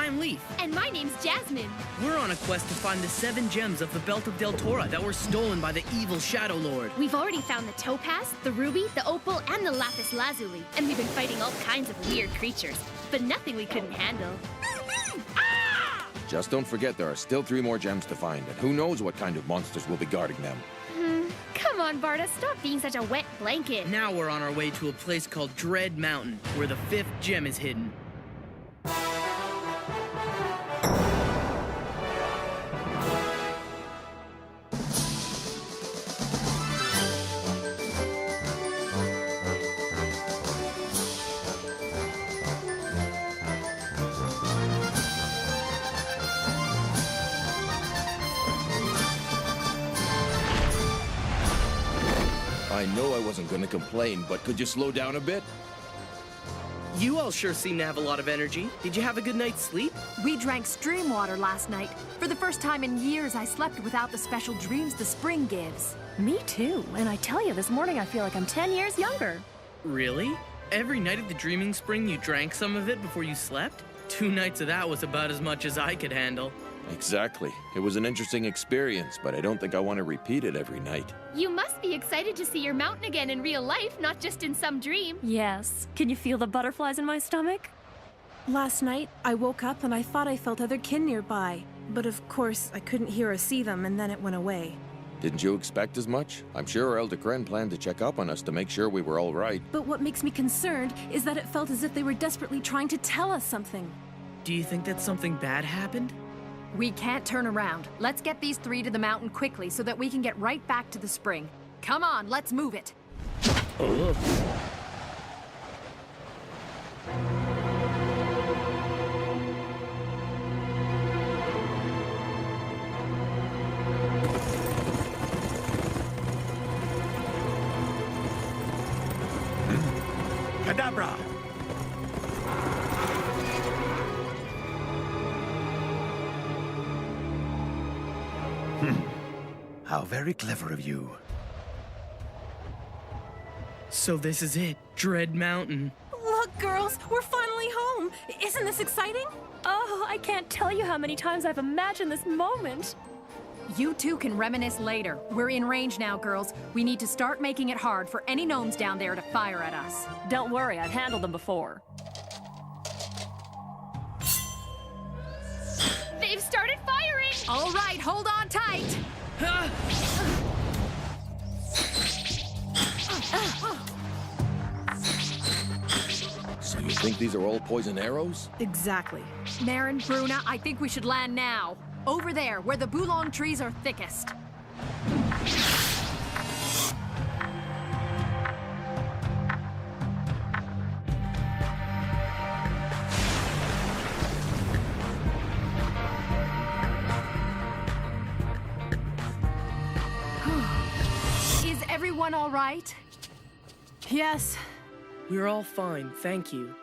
I'm Leaf. And my name's Jasmine. We're on a quest to find the 7 gems of the Belt of Deltora that were stolen by the evil Shadow Lord. We've already found the topaz, the ruby, the opal, and the lapis lazuli. And we've been fighting all kinds of weird creatures, but nothing we couldn't handle. Just don't forget there are still 3 more gems to find, and who knows what kind of monsters will be guarding them. Come on, Barda, stop being such a wet blanket. Now we're on our way to a place called Dread Mountain, where the 5th gem is hidden. I know I wasn't going to complain, but could you slow down a bit? You all sure seem to have a lot of energy. Did you have a good night's sleep? We drank stream water last night. For the first time in years, I slept without the special dreams the spring gives. Me too, and I tell you, this morning I feel like I'm 10 years younger. Really? Every night of the Dreaming Spring you drank some of it before you slept? 2 nights of that was about as much as I could handle. Exactly. It was an interesting experience, but I don't think I want to repeat it every night. You must be excited to see your mountain again in real life, not just in some dream. Yes. Can you feel the butterflies in my stomach? Last night, I woke up and I thought I felt other kin nearby. But of course, I couldn't hear or see them, and then it went away. Didn't you expect as much? I'm sure Elder Kren planned to check up on us to make sure we were all right. But what makes me concerned is that it felt as if they were desperately trying to tell us something. Do you think that something bad happened? We can't turn around. Let's get these 3 to the mountain quickly so that we can get right back to the spring. Come on, let's move it. Kadabra! How very clever of you. So this is it, Dread Mountain. Look, girls, we're finally home. Isn't this exciting? Oh, I can't tell you how many times I've imagined this moment. You two can reminisce later. We're in range now, girls. We need to start making it hard for any gnomes down there to fire at us. Don't worry, I've handled them before. They've started firing! All right, hold on tight. So you think these are all poison arrows? Exactly. Marin, Bruna, I think we should land now. Over there, where the boolong trees are thickest. Is everyone all right? Yes. We're all fine, thank you.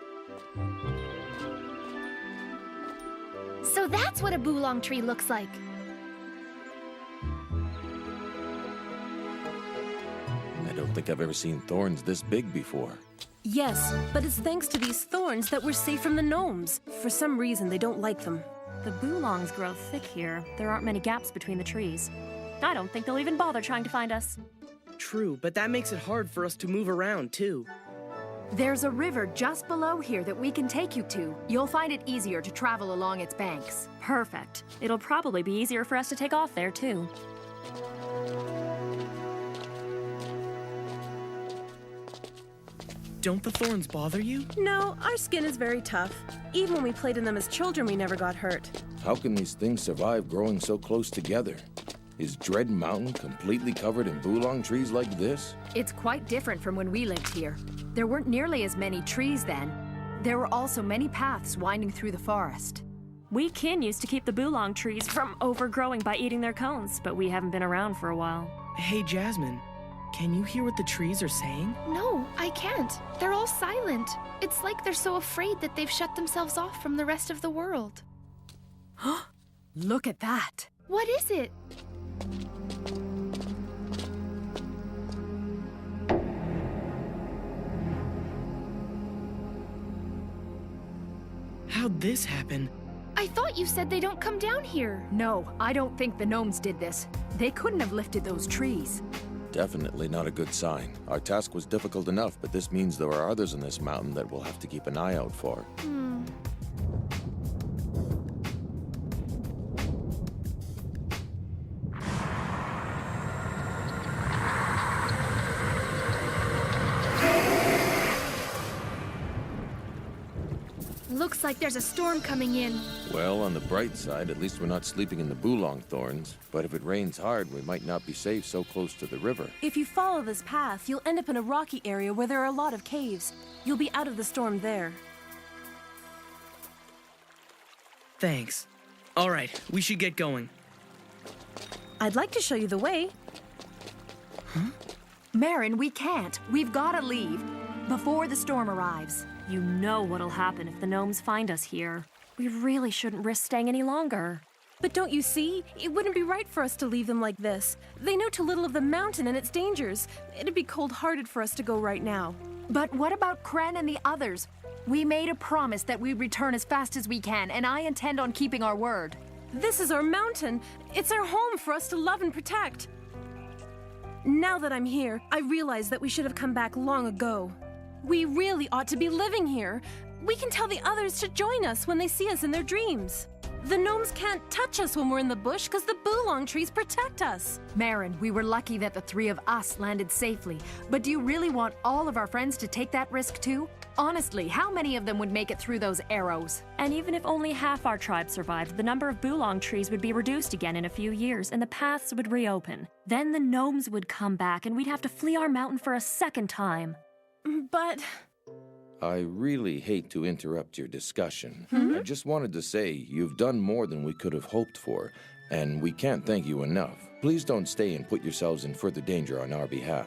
So that's what a boolong tree looks like. I don't think I've ever seen thorns this big before. Yes, but it's thanks to these thorns that we're safe from the gnomes. For some reason, they don't like them. The boolongs grow thick here. There aren't many gaps between the trees. I don't think they'll even bother trying to find us. True, but that makes it hard for us to move around, too. There's a river just below here that we can take you to. You'll find it easier to travel along its banks. Perfect. It'll probably be easier for us to take off there, too. Don't the thorns bother you? No, our skin is very tough. Even when we played in them as children, we never got hurt. How can these things survive growing so close together? Is Dread Mountain completely covered in boolong trees like this? It's quite different from when we lived here. There weren't nearly as many trees then. There were also many paths winding through the forest. We kin used to keep the boolong trees from overgrowing by eating their cones, but we haven't been around for a while. Hey, Jasmine, can you hear what the trees are saying? No, I can't. They're all silent. It's like they're so afraid that they've shut themselves off from the rest of the world. Look at that. What is it? How'd this happen? I thought you said they don't come down here. No, I don't think the gnomes did this. They couldn't have lifted those trees. Definitely not a good sign. Our task was difficult enough, but this means there are others in this mountain that we'll have to keep an eye out for. Looks like there's a storm coming in. Well, on the bright side, at least we're not sleeping in the Bulong thorns. But if it rains hard, we might not be safe so close to the river. If you follow this path, you'll end up in a rocky area where there are a lot of caves. You'll be out of the storm there. Thanks. All right, we should get going. I'd like to show you the way. Marin, we can't. We've got to leave before the storm arrives. You know what'll happen if the gnomes find us here. We really shouldn't risk staying any longer. But don't you see? It wouldn't be right for us to leave them like this. They know too little of the mountain and its dangers. It'd be cold-hearted for us to go right now. But what about Kren and the others? We made a promise that we'd return as fast as we can, and I intend on keeping our word. This is our mountain. It's our home for us to love and protect. Now that I'm here, I realize that we should have come back long ago. We really ought to be living here. We can tell the others to join us when they see us in their dreams. The gnomes can't touch us when we're in the bush because the Bulong trees protect us. Marin, we were lucky that the three of us landed safely. But do you really want all of our friends to take that risk too? Honestly, how many of them would make it through those arrows? And even if only half our tribe survived, the number of Bulong trees would be reduced again in a few years, and the paths would reopen. Then the gnomes would come back, and we'd have to flee our mountain for a second time. But I really hate to interrupt your discussion. I just wanted to say you've done more than we could have hoped for, and we can't thank you enough. Please don't stay and put yourselves in further danger on our behalf.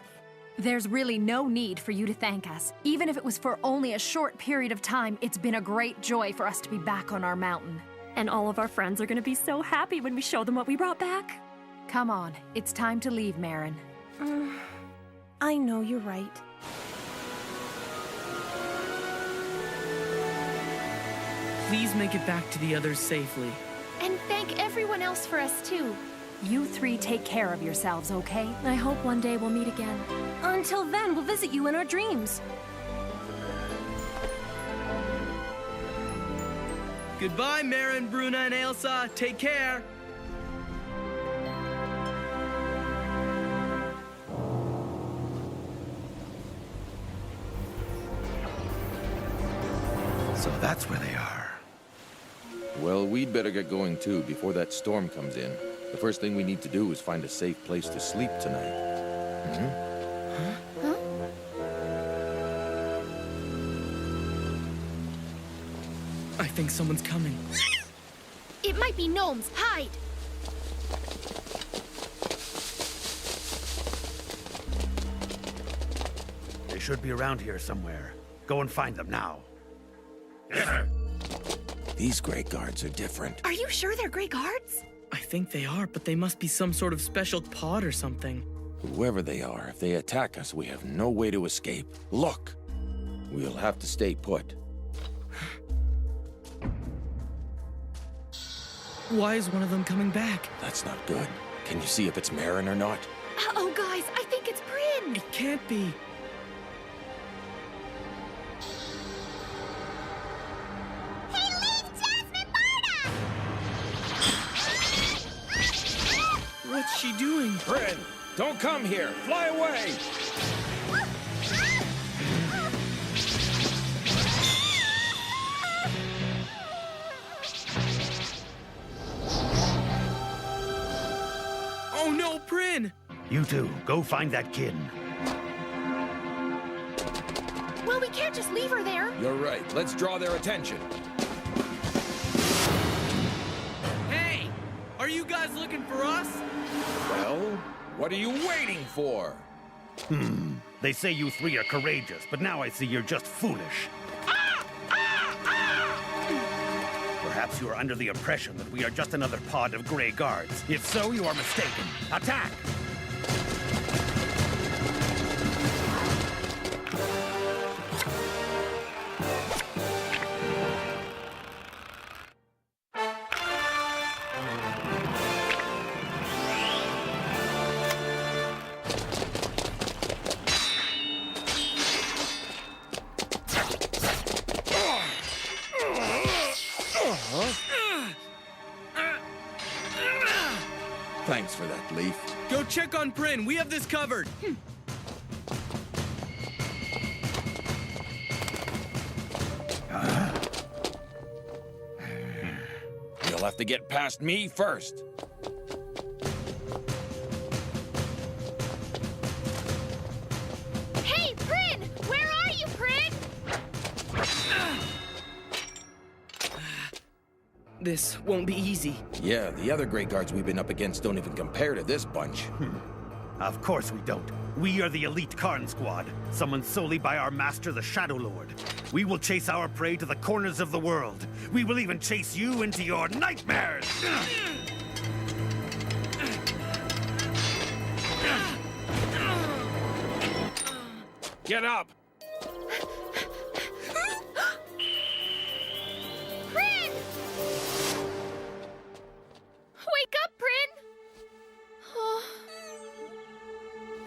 There's really no need for you to thank us. Even if it was for only a short period of time, it's been a great joy for us to be back on our mountain. And all of our friends are going to be so happy when we show them what we brought back. Come on, it's time to leave, Marin. I know you're right. Please make it back to the others safely. And thank everyone else for us, too. You three take care of yourselves, okay? I hope one day we'll meet again. Until then, we'll visit you in our dreams. Goodbye, Marin, Bruna, and Elsa. Take care. So that's where they are. Well, we'd better get going too before that storm comes in. The first thing we need to do is find a safe place to sleep tonight. I think someone's coming. It might be gnomes. Hide! They should be around here somewhere. Go and find them now. These Grey Guards are different. Are you sure they're Grey Guards? I think they are, but they must be some sort of special pod or something. Whoever they are, if they attack us, we have no way to escape. Look! We'll have to stay put. Why is one of them coming back? That's not good. Can you see if it's Marin or not? Uh-oh, guys, I think it's Bryn! It can't be. What's she doing? Bryn, don't come here! Fly away! Oh no, Bryn! You two, go find that kid. Well, we can't just leave her there. You're right. Let's draw their attention. Hey! Are you guys looking for us? Well, what are you waiting for? They say you three are courageous, but now I see you're just foolish. Perhaps you are under the impression that we are just another pod of Grey Guards. If so, you are mistaken. Attack! Thanks for that, Leaf. Go check on Prin. We have this covered. You'll have to get past me first. Hey, Prin! Where are you, Prin? This won't be easy. Yeah, the other Grey Guards we've been up against don't even compare to this bunch. Of course we don't. We are the elite Karn squad, summoned solely by our master, the Shadow Lord. We will chase our prey to the corners of the world. We will even chase you into your nightmares! Get up! Prin! Wake up, Prin! Oh.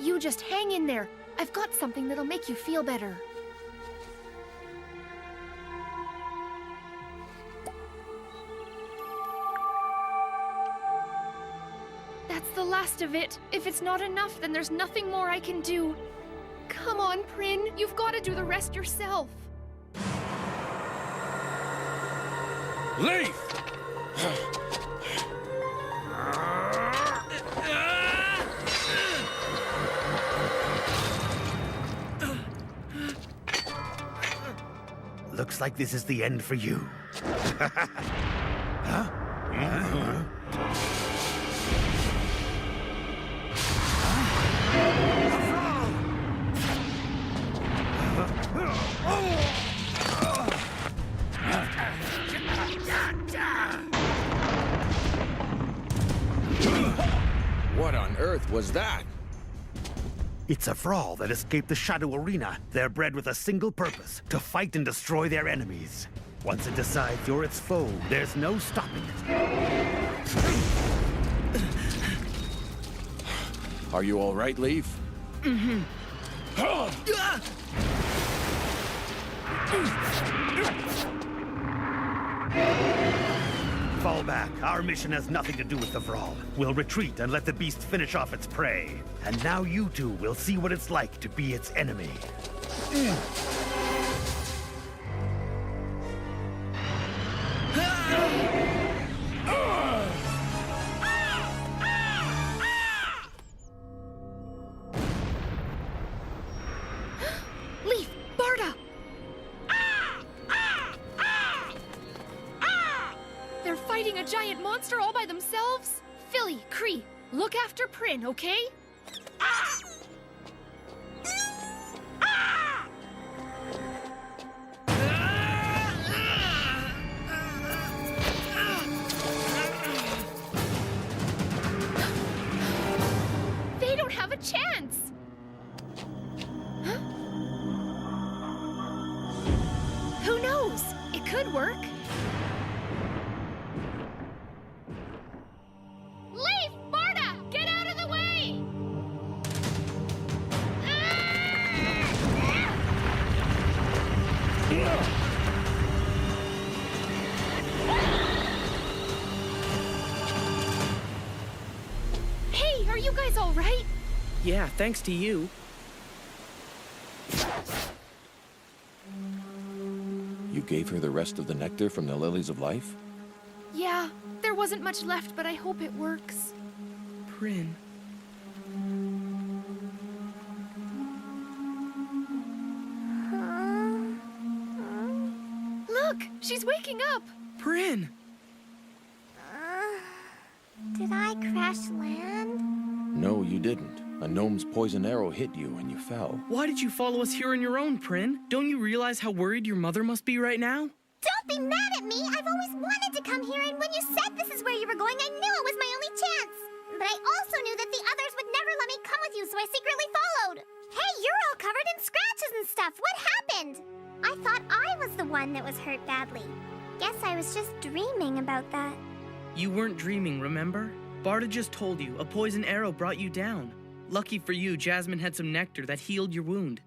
You just hang in there. I've got something that'll make you feel better. That's the last of it. If it's not enough, then there's nothing more I can do. Come on, Prin. You've got to do the rest yourself. Leaf! Looks like this is the end for you. What on earth was that? It's a Vraal that escaped the Shadow Arena. They're bred with a single purpose, to fight and destroy their enemies. Once it decides you're its foe, there's no stopping it. Are you all right, Leaf? Mm-hmm. Fall back. Our mission has nothing to do with the Vraal. We'll retreat and let the beast finish off its prey. And now you two will see what it's like to be its enemy. Leaf! Barda! They're fighting a giant monster all by themselves? Philly, Cree, look after Prin, okay? They don't have a chance! Huh? Who knows? It could work. Leaf! Barda! Get out of the way! Hey, are you guys all right? Yeah, thanks to you. You gave her the rest of the nectar from the lilies of life? Yeah, there wasn't much left, but I hope it works. Prin. Look, she's waking up. Prin! Did I crash land? No, you didn't. A gnome's poison arrow hit you and you fell. Why did you follow us here on your own, Prin? Don't you realize how worried your mother must be right now? Don't be mad at me! I've always wanted to come here, and when you said this is where you were going, I knew it was my only chance! But I also knew that the others would never let me come with you, so I secretly followed! Hey, you're all covered in scratches and stuff! What happened? I thought I was the one that was hurt badly. Guess I was just dreaming about that. You weren't dreaming, remember? Barda just told you a poison arrow brought you down. Lucky for you, Jasmine had some nectar that healed your wound.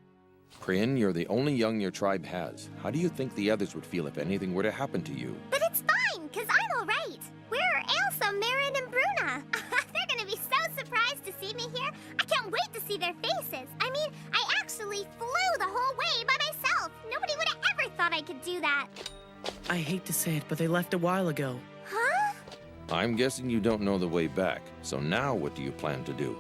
Prin, you're the only young your tribe has. How do you think the others would feel if anything were to happen to you? But it's fine, 'cause I'm alright. Where are Ailsa, Marin, and Bruna? They're gonna see their faces. I mean, I actually flew the whole way by myself. Nobody would have ever thought I could do that. I hate to say it, but they left a while ago. Huh? I'm guessing you don't know the way back, so now what do you plan to do?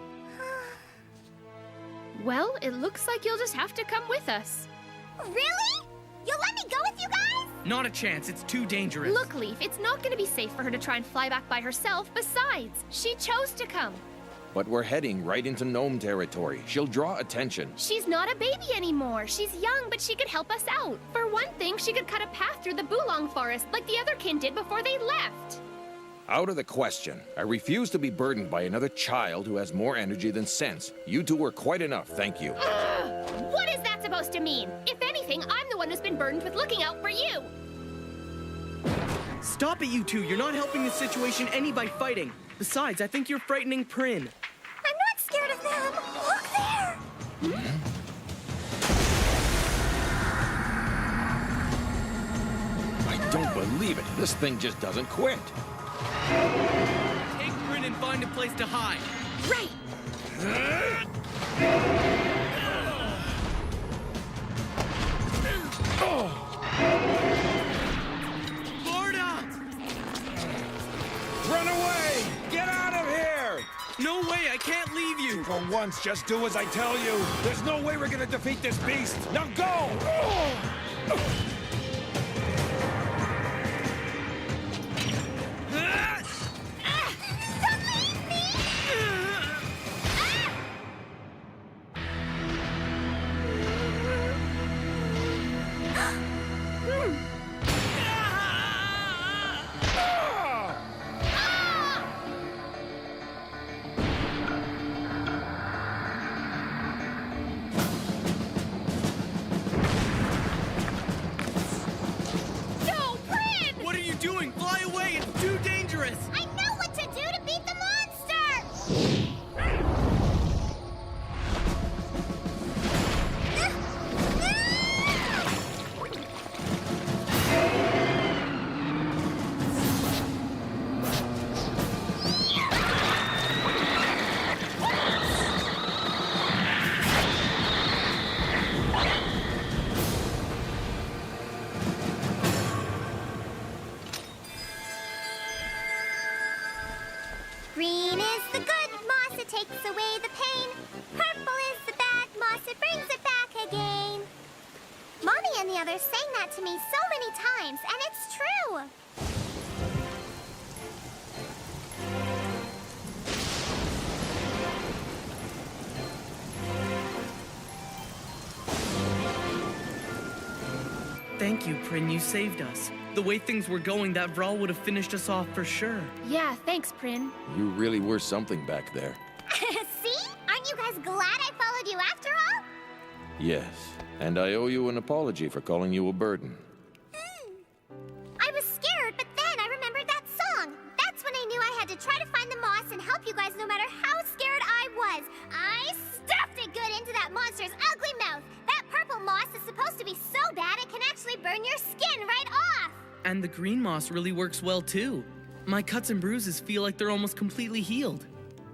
Well, it looks like you'll just have to come with us. Really? You'll let me go with you guys? Not a chance, it's too dangerous. Look, Leaf, it's not going to be safe for her to try and fly back by herself. Besides, she chose to come. But we're heading right into gnome territory. She'll draw attention. She's not a baby anymore. She's young, but she could help us out. For one thing, she could cut a path through the Bulong forest like the other kin did before they left. Out of the question. I refuse to be burdened by another child who has more energy than sense. You two were quite enough, thank you. What is that supposed to mean? If anything, I'm the one who's been burdened with looking out for you. Stop it, you two. You're not helping the situation any by fighting. Besides, I think you're frightening Prin. I'm not scared of them. Look there. I don't believe it. This thing just doesn't quit. Take Prin and find a place to hide. Right. Florida! Run away! Get out of here! No way, I can't leave you. For once, just do as I tell you. There's no way we're gonna defeat this beast. Now go! What are you doing? Fly away! It's too dangerous! I know what to do to beat the monster! Green is the good moss, it takes away the pain. Purple is the bad moss, it brings it back again. Mommy and the others sang that to me so many times, and it's true. Thank you, Prin. You saved us. The way things were going, that Vraal would have finished us off for sure. Yeah, thanks, Prin. You really were something back there. See? Aren't you guys glad I followed you after all? Yes, and I owe you an apology for calling you a burden. I was scared, but then I remembered that song. That's when I knew I had to try to find the moss and help you guys no matter how scared I was. I stuffed it good into that monster's ugly mouth. That purple moss is supposed to be so bad it can actually burn your skin right off. And the green moss really works well, too. My cuts and bruises feel like they're almost completely healed.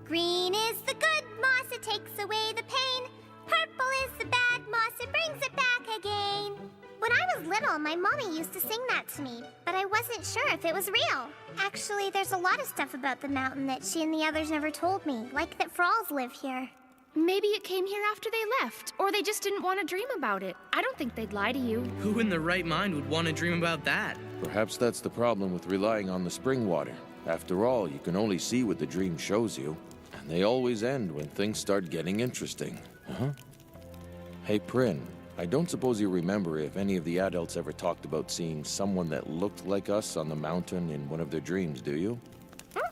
Green is the good moss, it takes away the pain. Purple is the bad moss, it brings it back again. When I was little, my mommy used to sing that to me, but I wasn't sure if it was real. Actually, there's a lot of stuff about the mountain that she and the others never told me, like that Vraals live here. Maybe it came here after they left, or they just didn't want to dream about it. I don't think they'd lie to you. Who in their right mind would want to dream about that? Perhaps that's the problem with relying on the spring water. After all, you can only see what the dream shows you, and they always end when things start getting interesting. Huh? Hey, Prin, I don't suppose you remember if any of the adults ever talked about seeing someone that looked like us on the mountain in one of their dreams, do you?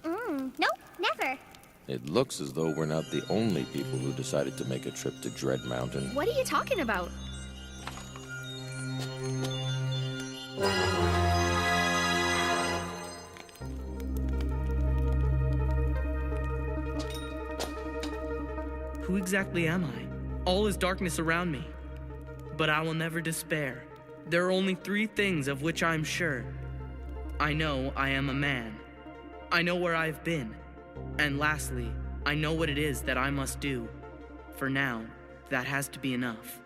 Nope, never. It looks as though we're not the only people who decided to make a trip to Dread Mountain. What are you talking about? Who exactly am I? All is darkness around me. But I will never despair. There are only 3 things of which I'm sure. I know I am a man. I know where I've been. And lastly, I know what it is that I must do. For now, that has to be enough.